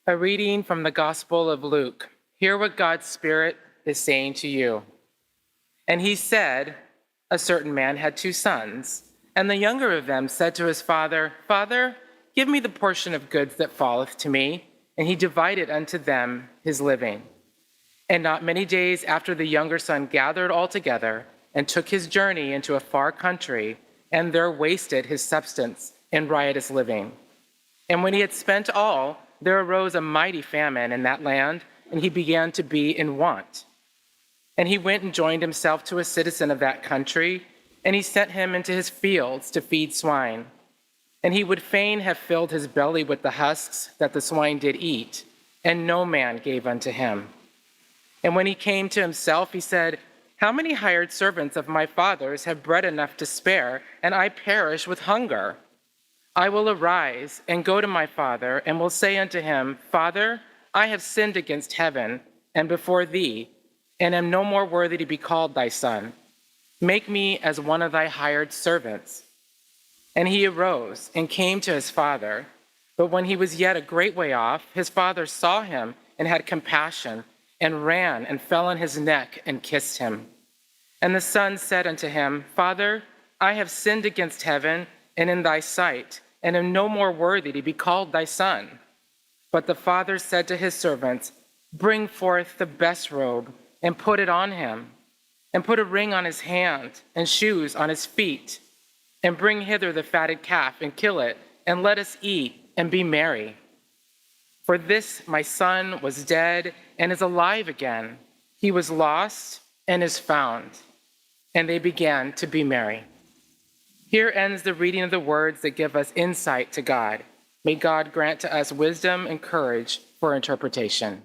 A reading from the Gospel of Luke. Hear what God's Spirit is saying to you. And he said, a certain man had 2 sons, and the younger of them said to his father, Father, give me the portion of goods that falleth to me. And he divided unto them his living. And not many days after the younger son gathered all together and took his journey into a far country, and there wasted his substance in riotous living. And when he had spent all, there arose a mighty famine in that land, and he began to be in want. And he went and joined himself to a citizen of that country, and he sent him into his fields to feed swine. And he would fain have filled his belly with the husks that the swine did eat, and no man gave unto him. And when he came to himself, he said, How many hired servants of my father's have bread enough to spare, and I perish with hunger? I will arise and go to my father, and will say unto him, Father, I have sinned against heaven and before thee, and am no more worthy to be called thy son. Make me as one of thy hired servants. And he arose and came to his father. But when he was yet a great way off, his father saw him and had compassion, and ran and fell on his neck and kissed him. And the son said unto him, Father, I have sinned against heaven and in thy sight, and am no more worthy to be called thy son. But the father said to his servants, Bring forth the best robe, and put it on him, and put a ring on his hand, and shoes on his feet, and bring hither the fatted calf, and kill it, and let us eat, and be merry. For this my son was dead, and is alive again. He was lost, and is found. And they began to be merry. Here ends the reading of the words that give us insight to God. May God grant to us wisdom and courage for interpretation.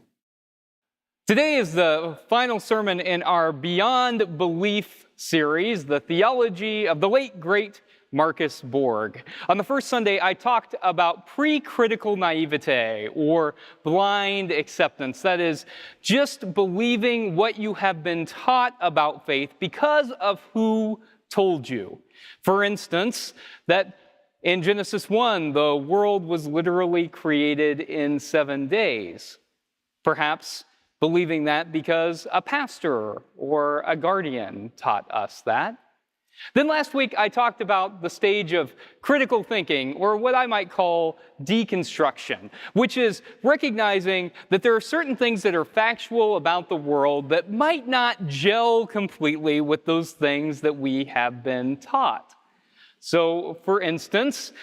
Today is the final sermon in our Beyond Belief series, the Theology of the late, great Marcus Borg. On the first Sunday, I talked about pre-critical naivete, or blind acceptance. That is, just believing what you have been taught about faith because of who told you. For instance, that in Genesis 1, the world was literally created in 7 days. Perhaps believing that because a pastor or a guardian taught us that. Then last week, I talked about the stage of critical thinking, or what I might call deconstruction, which is recognizing that there are certain things that are factual about the world that might not gel completely with those things that we have been taught. So, for instance,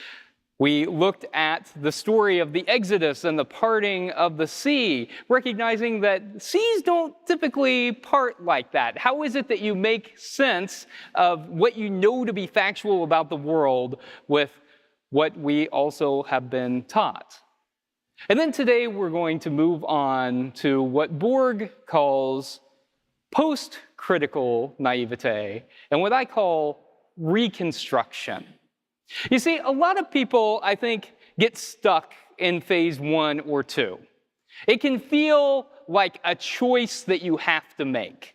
we looked at the story of the Exodus and the parting of the sea, recognizing that seas don't typically part like that. How is it that you make sense of what you know to be factual about the world with what we also have been taught? And then today we're going to move on to what Borg calls post-critical naivete, and what I call reconstruction. You see, a lot of people, I think, get stuck in phase 1 or 2. It can feel like a choice that you have to make.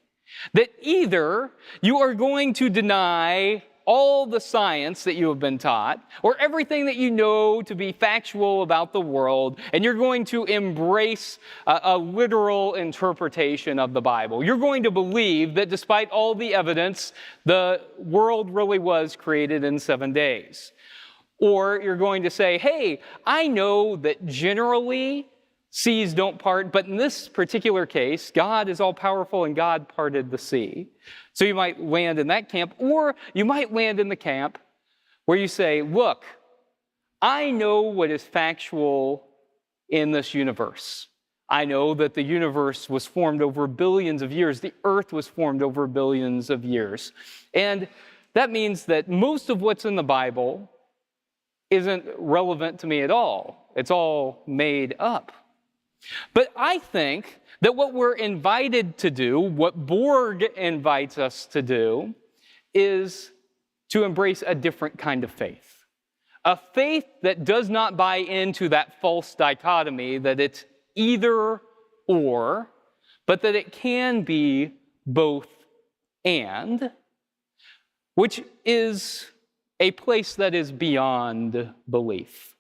That either you are going to deny all the science that you have been taught, or everything that you know to be factual about the world, and you're going to embrace a literal interpretation of the Bible. You're going to believe that despite all the evidence, the world really was created in 7 days. Or you're going to say, hey, I know that generally seas don't part, but in this particular case, God is all-powerful and God parted the sea. So you might land in that camp, or you might land in the camp where you say, look, I know what is factual in this universe. I know that the universe was formed over billions of years. The earth was formed over billions of years. And that means that most of what's in the Bible isn't relevant to me at all. It's all made up. But I think that what we're invited to do, what Borg invites us to do, is to embrace a different kind of faith. A faith that does not buy into that false dichotomy that it's either or, but that it can be both and, which is a place that is beyond belief.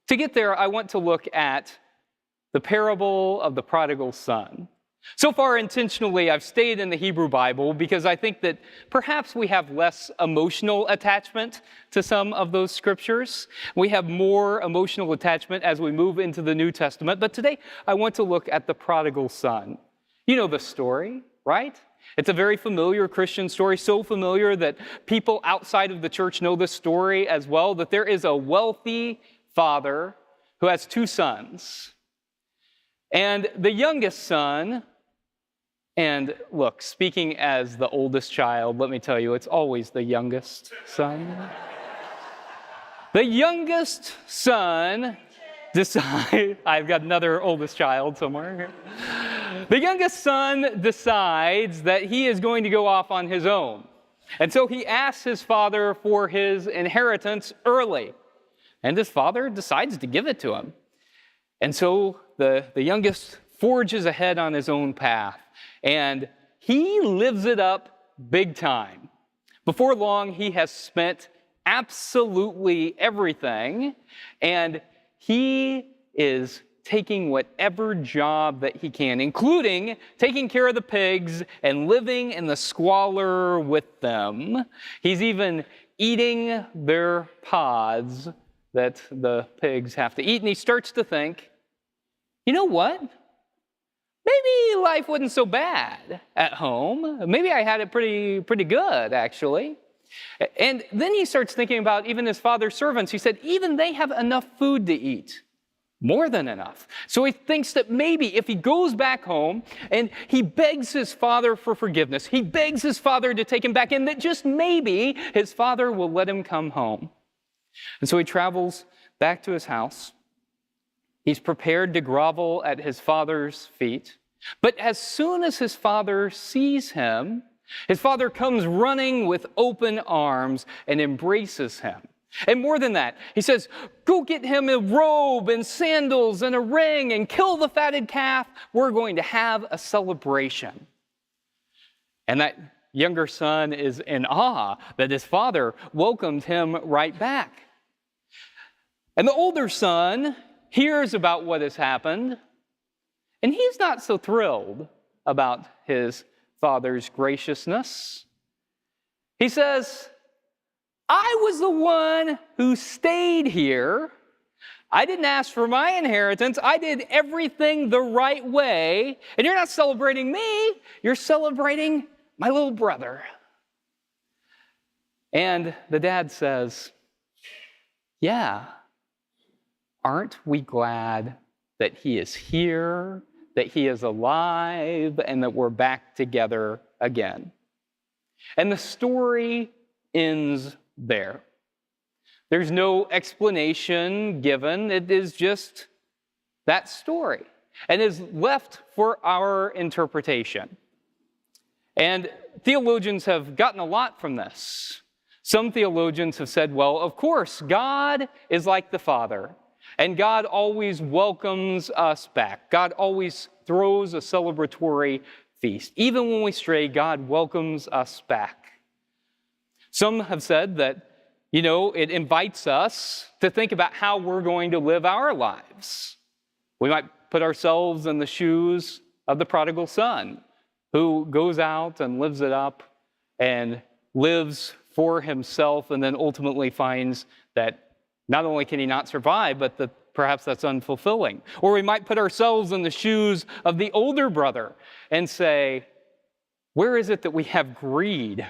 To get there, I want to look at the parable of the prodigal son. So far, intentionally, I've stayed in the Hebrew Bible because I think that perhaps we have less emotional attachment to some of those scriptures. We have more emotional attachment as we move into the New Testament. But today, I want to look at the prodigal son. You know the story, right? It's a very familiar Christian story, so familiar that people outside of the church know the story as well, that there is a wealthy father who has two sons. And the youngest son, and look, speaking as the oldest child, let me tell you, it's always the youngest son. The youngest son decides, I've got another oldest child somewhere. The youngest son decides that he is going to go off on his own. And so he asks his father for his inheritance early. And his father decides to give it to him. And so the youngest forges ahead on his own path, and he lives it up big time. Before long, he has spent absolutely everything, and he is taking whatever job that he can, including taking care of the pigs and living in the squalor with them. He's even eating their pods that the pigs have to eat, and he starts to think, you know what? Maybe life wasn't so bad at home. Maybe I had it pretty good, actually. And then he starts thinking about even his father's servants. He said, even they have enough food to eat. More than enough. So he thinks that maybe if he goes back home and he begs his father for forgiveness, he begs his father to take him back in, that just maybe his father will let him come home. And so he travels back to his house. He's prepared to grovel at his father's feet. But as soon as his father sees him, his father comes running with open arms and embraces him. And more than that, he says, go get him a robe and sandals and a ring and kill the fatted calf. We're going to have a celebration. And that younger son is in awe that his father welcomed him right back. And the older son hears about what has happened, and he's not so thrilled about his father's graciousness. He says, I was the one who stayed here. I didn't ask for my inheritance. I did everything the right way. And you're not celebrating me. You're celebrating my little brother. And the dad says, yeah, aren't we glad that he is here, that he is alive, and that we're back together again? And the story ends there. There's no explanation given. It is just that story and is left for our interpretation. And theologians have gotten a lot from this. Some theologians have said, well, of course, God is like the Father, and God always welcomes us back. God always throws a celebratory feast. Even when we stray, God welcomes us back. Some have said that, it invites us to think about how we're going to live our lives. We might put ourselves in the shoes of the prodigal son who goes out and lives it up and lives for himself and then ultimately finds that not only can he not survive, but that perhaps that's unfulfilling. Or we might put ourselves in the shoes of the older brother and say, where is it that we have greed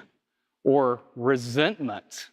or resentment?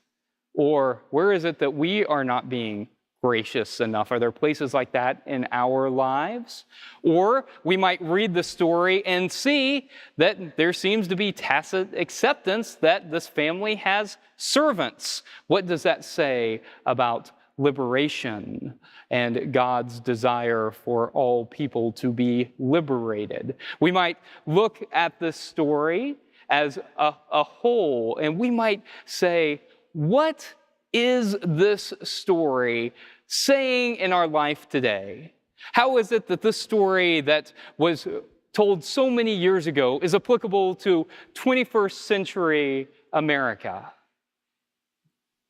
Or where is it that we are not being gracious enough? Are there places like that in our lives? Or we might read the story and see that there seems to be tacit acceptance that this family has servants. What does that say about liberation and God's desire for all people to be liberated? We might look at this story as a whole, and we might say, what is this story saying in our life today? How is it that this story that was told so many years ago is applicable to 21st century America?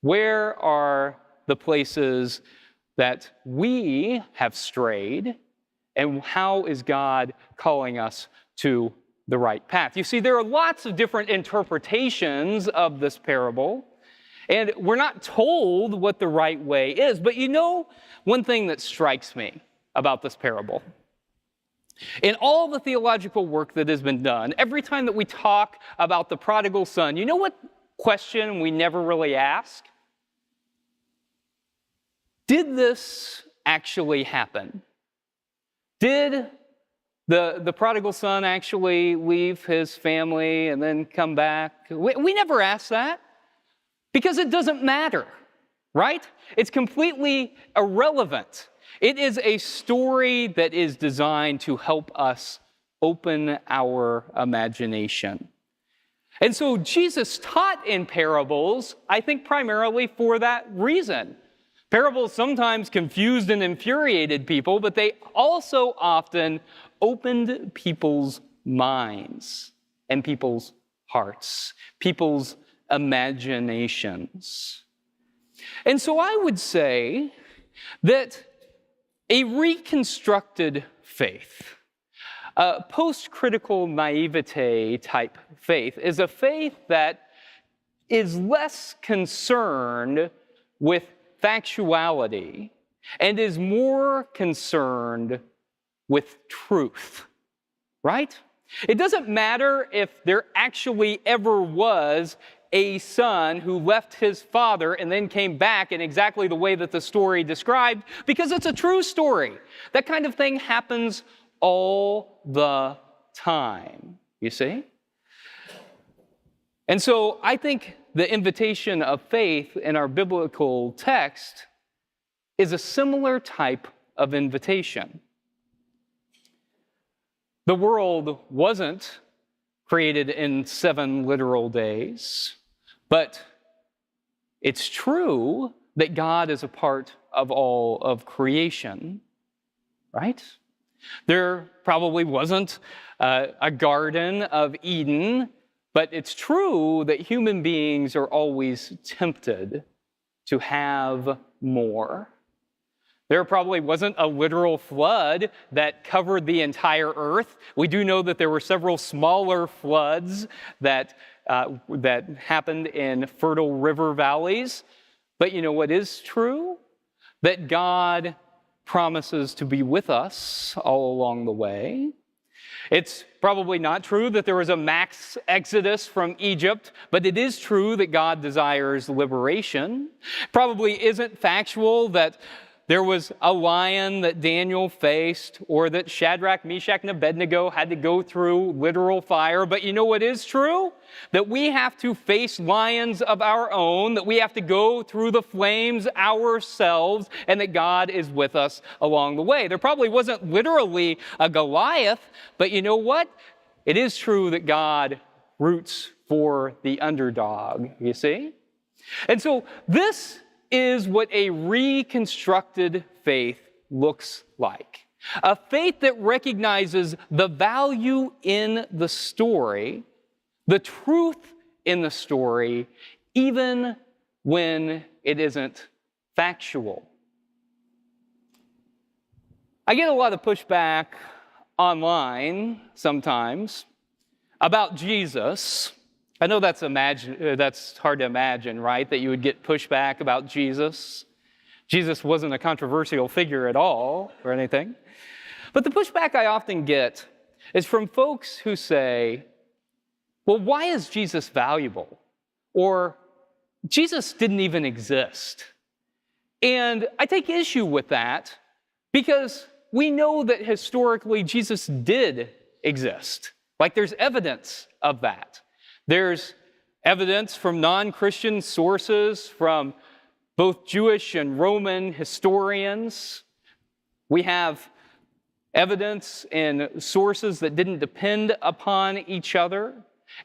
Where are the places that we have strayed, and how is God calling us to the right path? You see, there are lots of different interpretations of this parable, and we're not told what the right way is. But you know one thing that strikes me about this parable? In all the theological work that has been done, every time that we talk about the prodigal son, you know what question we never really ask? Did this actually happen? Did the prodigal son actually leave his family and then come back? We never ask that because it doesn't matter, right? It's completely irrelevant. It is a story that is designed to help us open our imagination. And so Jesus taught in parables, I think primarily for that reason. Parables sometimes confused and infuriated people, but they also often opened people's minds and people's hearts, people's imaginations. And so I would say that a reconstructed faith, a post-critical naivete type faith, is a faith that is less concerned with factuality and is more concerned with truth, right? It doesn't matter if there actually ever was a son who left his father and then came back in exactly the way that the story described, because it's a true story. That kind of thing happens all the time, you see? And so I think the invitation of faith in our biblical text is a similar type of invitation. The world wasn't created in 7 literal days, but it's true that God is a part of all of creation, right? There probably wasn't a Garden of Eden, but it's true that human beings are always tempted to have more. There probably wasn't a literal flood that covered the entire earth. We do know that there were several smaller floods that happened in fertile river valleys. But you know what is true? That God promises to be with us all along the way. It's probably not true that there was a mass exodus from Egypt, but it is true that God desires liberation. Probably isn't factual that there was a lion that Daniel faced, or that Shadrach, Meshach, and Abednego had to go through literal fire. But you know what is true? That we have to face lions of our own, that we have to go through the flames ourselves, and that God is with us along the way. There probably wasn't literally a Goliath, but you know what? It is true that God roots for the underdog, you see? And so this is what a reconstructed faith looks like. A faith that recognizes the value in the story, the truth in the story, even when it isn't factual. I get a lot of pushback online sometimes about Jesus. I know that's hard to imagine, right? That you would get pushback about Jesus. Jesus wasn't a controversial figure at all or anything. But the pushback I often get is from folks who say, well, why is Jesus valuable? Or Jesus didn't even exist. And I take issue with that because we know that historically Jesus did exist. Like there's evidence of that. There's evidence from non-Christian sources, from both Jewish and Roman historians. We have evidence in sources that didn't depend upon each other.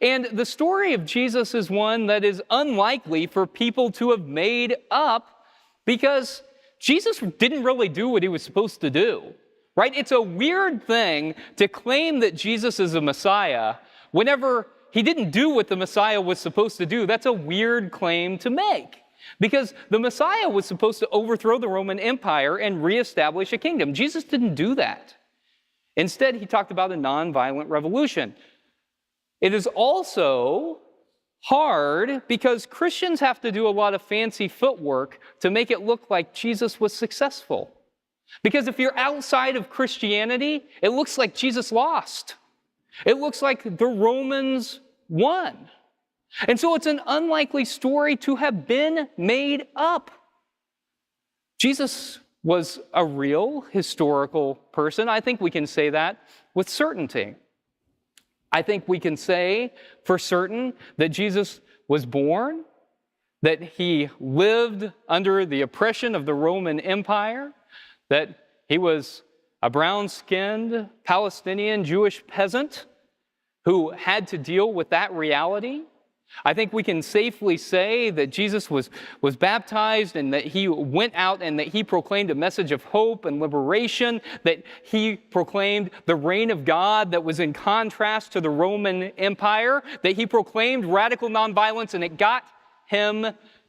And the story of Jesus is one that is unlikely for people to have made up because Jesus didn't really do what he was supposed to do, right? It's a weird thing to claim that Jesus is a Messiah whenever he didn't do what the Messiah was supposed to do. That's a weird claim to make. because the Messiah was supposed to overthrow the Roman Empire and reestablish a kingdom. Jesus didn't do that. Instead, he talked about a nonviolent revolution. It is also hard because Christians have to do a lot of fancy footwork to make it look like Jesus was successful. Because if you're outside of Christianity, it looks like Jesus lost. It looks like the Romans won. And so it's an unlikely story to have been made up. Jesus was a real historical person. I think we can say that with certainty. I think we can say for certain that Jesus was born, that he lived under the oppression of the Roman Empire, that he was a brown-skinned Palestinian Jewish peasant who had to deal with that reality. I think we can safely say that Jesus was baptized and that he went out and that he proclaimed a message of hope and liberation, that he proclaimed the reign of God that was in contrast to the Roman Empire, that he proclaimed radical nonviolence and it got him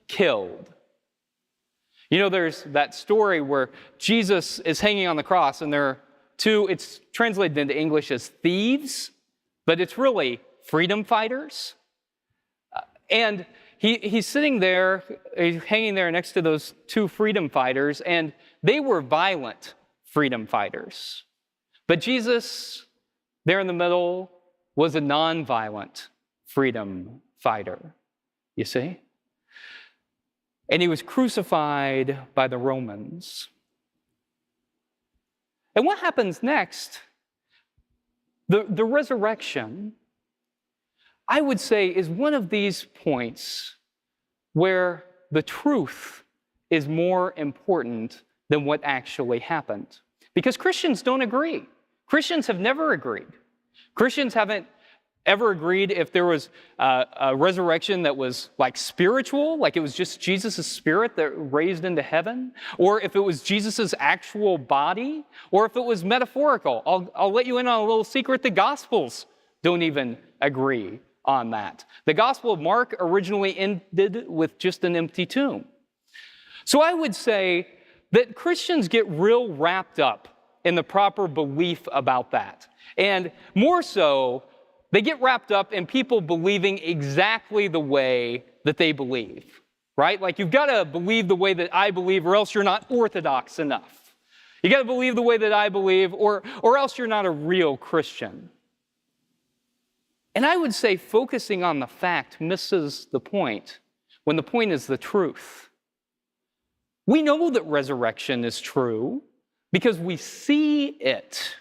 killed. You know, there's that story where Jesus is hanging on the cross and there are two, it's translated into English as thieves, but it's really freedom fighters. And he's sitting there, hanging there next to those two freedom fighters, and they were violent freedom fighters. But Jesus, there in the middle, was a nonviolent freedom fighter, you see? And he was crucified by the Romans. And what happens next? The resurrection, I would say, is one of these points where the truth is more important than what actually happened. Because Christians don't agree. Christians have never agreed. Christians haven't ever agreed if there was a resurrection that was like spiritual, like it was just Jesus' spirit that raised into heaven, or if it was Jesus' actual body, or if it was metaphorical. I'll let you in on a little secret. The Gospels don't even agree on that. The Gospel of Mark originally ended with just an empty tomb. So I would say that Christians get real wrapped up in the proper belief about that. And more so, they get wrapped up in people believing exactly the way that they believe, right? Like you've got to believe the way that I believe or else you're not orthodox enough. You got to believe the way that I believe or else you're not a real Christian. And I would say focusing on the fact misses the point when the point is the truth. We know that resurrection is true because we see it.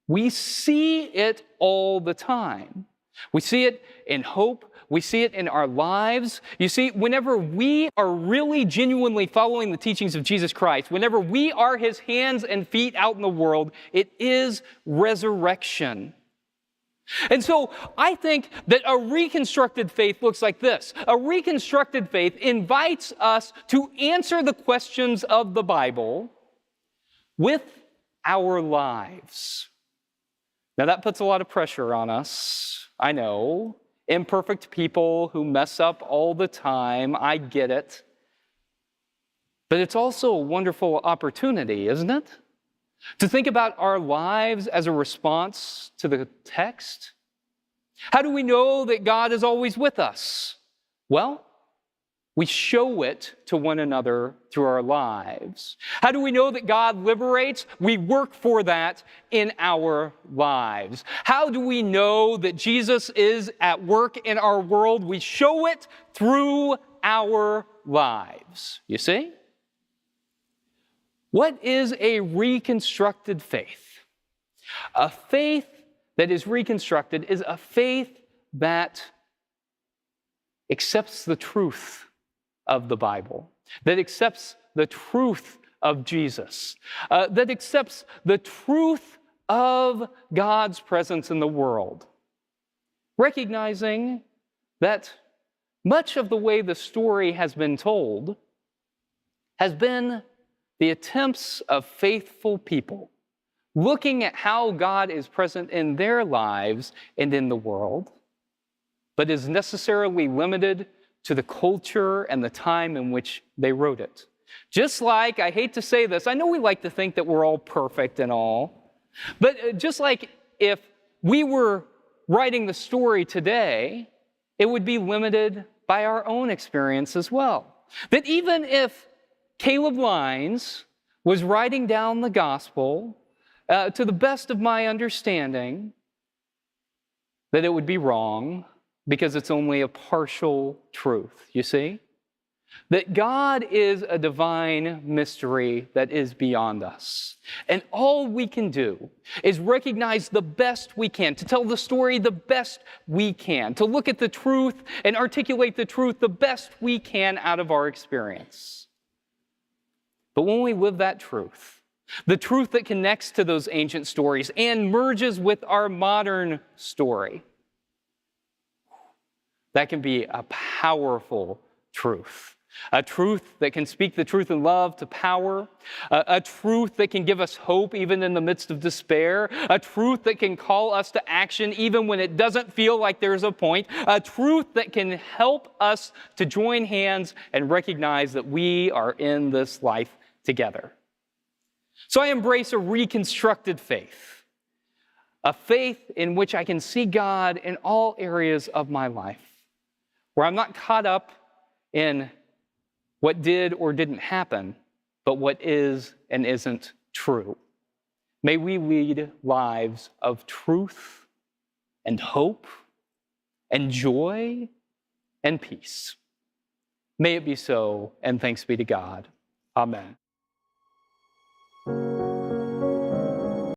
We see it all the time. We see it in hope. We see it in our lives. You see, whenever we are really genuinely following the teachings of Jesus Christ, whenever we are his hands and feet out in the world, it is resurrection. And so I think that a reconstructed faith looks like this. A reconstructed faith invites us to answer the questions of the Bible with our lives. Now that puts a lot of pressure on us, I know. Imperfect people who mess up all the time, I get it. But it's also a wonderful opportunity, isn't it? To think about our lives as a response to the text. How do we know that God is always with us? Well, we show it to one another through our lives. How do we know that God liberates? We work for that in our lives. How do we know that Jesus is at work in our world? We show it through our lives. You see? What is a reconstructed faith? A faith that is reconstructed is a faith that accepts the truth of the Bible, that accepts the truth of Jesus, that accepts the truth of God's presence in the world, recognizing that much of the way the story has been told has been the attempts of faithful people looking at how God is present in their lives and in the world, but is necessarily limited to the culture and the time in which they wrote it. Just like, I hate to say this, I know we like to think that we're all perfect and all, but just like if we were writing the story today, it would be limited by our own experience as well. That even if Caleb Lyons was writing down the gospel, to the best of my understanding, that it would be wrong because it's only a partial truth, you see? That God is a divine mystery that is beyond us. And all we can do is recognize the best we can, to tell the story the best we can, to look at the truth and articulate the truth the best we can out of our experience. But when we live that truth, the truth that connects to those ancient stories and merges with our modern story, that can be a powerful truth. A truth that can speak the truth in love to power. A truth that can give us hope even in the midst of despair. A truth that can call us to action even when it doesn't feel like there's a point. A truth that can help us to join hands and recognize that we are in this life together. So I embrace a reconstructed faith. A faith in which I can see God in all areas of my life. Where I'm not caught up in what did or didn't happen, but what is and isn't true. May we lead lives of truth and hope and joy and peace. May it be so, and thanks be to God. Amen.